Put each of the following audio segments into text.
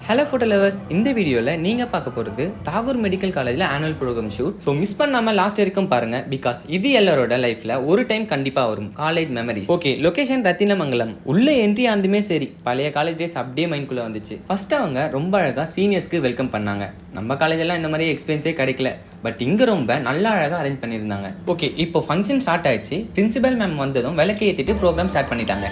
Hello photo lovers, இந்த வீடியோவில் நீங்கள் பார்க்க போகிறது தாகூர் மெடிக்கல் காலேஜில் annual program shoot. So miss பண்ணாமல் லாஸ்ட் வரைக்கும் பாருங்கள். பிகாஸ் இது எல்லாரோட லைஃப்பில் ஒரு டைம் கண்டிப்பாக வரும் college memories. Okay, location Rathinamangalam. உள்ளே என்ட்ரி ஆனதுமே சரி பழைய காலேஜ் டேஸ் அப்படியே மைண்ட்குள்ளே வந்துச்சு. ஃபர்ஸ்ட் அவங்க ரொம்ப அழகாக சீனியர்ஸ்க்கு வெல்கம் பண்ணாங்க. நம்ம காலேஜெல்லாம் இந்த மாதிரி எக்ஸ்பீரியன்ஸே கிடைக்கல. பட் இங்கே ரொம்ப நல்லா அழகாக அரேஞ்ச் பண்ணியிருந்தாங்க. ஓகே, இப்போ ஃபங்க்ஷன் ஸ்டார்ட் ஆயிடுச்சு. பிரின்சிபல் மேம் வந்ததும் விளக்கு ஏற்றிட்டு ப்ரோக்ராம் ஸ்டார்ட் பண்ணிட்டாங்க.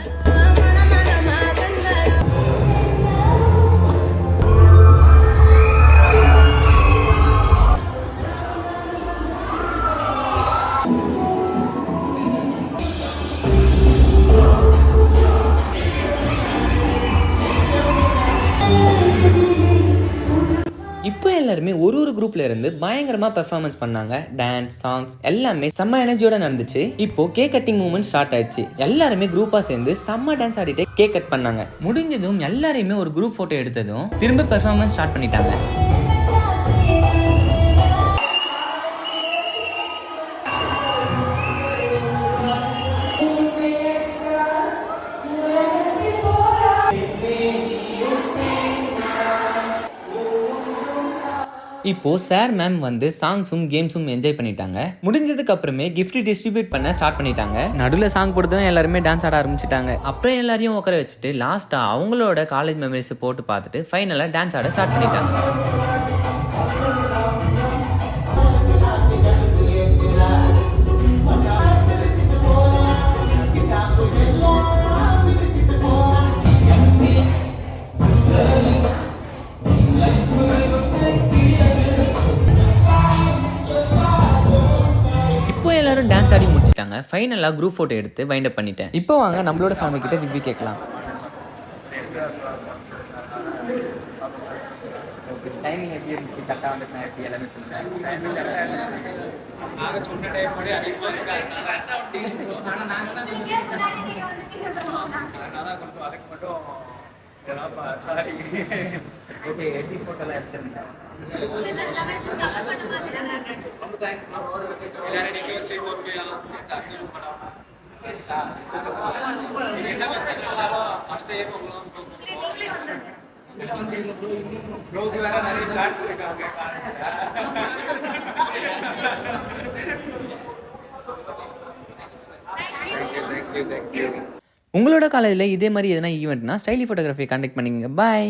இப்போ எல்லாருமே ஒரு குரூப்ல இருந்து பயங்கரமா பெர்ஃபார்மன்ஸ் பண்ணாங்க. டான்ஸ், சாங்ஸ் எல்லாமே செம்ம எனர்ஜியோட நடந்துச்சு. இப்போ கேக் கட்டிங் மூமெண்ட் ஸ்டார்ட் ஆயிடுச்சு. எல்லாருமே குரூப்பா சேர்ந்து செம்ம டான்ஸ் ஆடிட்டு கேக் கட் பண்ணாங்க. முடிஞ்சதும் எல்லாரையுமே ஒரு குரூப் போட்டோ எடுத்ததும் திரும்ப பெர்ஃபார்மன்ஸ் ஸ்டார்ட் பண்ணிட்டாங்க. இப்போ சார் மேம் வந்து சாங்ஸும் கேம்ஸும் என்ஜாய் பண்ணிட்டாங்க. முடிஞ்சதுக்கு அப்புறமே கிஃப்ட் டிஸ்ட்ரிபியூட் பண்ண ஸ்டார்ட் பண்ணிட்டாங்க. நடுவில் சாங் போட்டு எல்லாருமே டான்ஸ் ஆட ஆரம்பிச்சிட்டாங்க. அப்புறம் எல்லாரையும் உட்கார வச்சுட்டு லாஸ்டா அவங்களோட காலேஜ் மெமரிஸ் போட்டு பார்த்துட்டு ஃபைனலாக டான்ஸ் ஆட ஸ்டார்ட் பண்ணிட்டாங்க. எல்லாரும் டான்ஸ் ஆடி முடிச்சிட்டாங்க. ஃபைனலாக குரூப் ஃபோட்டோ எடுத்து வைண்ட் அப் பண்ணிட்டேன். இப்போ வாங்க நம்மளோட ஃபேமிலி கிட்ட ரிவ்யூ கேட்கலாம். டைமிங் எப்படி இருந்துச்சு? கரெக்டாக வந்துட்டு எப்படி எல்லாமே சொல்லுங்கள். ஓகே, எப்படி ஃபோட்டோலாம் எடுத்துருந்தேன்? உங்களோட காலேஜில் இதே மாதிரி எதனா ஈவெண்ட்னா ஸ்டைலி ஃபோட்டோகிராஃபி கான்டாக்ட் பண்ணிக்கங்க. பாய்.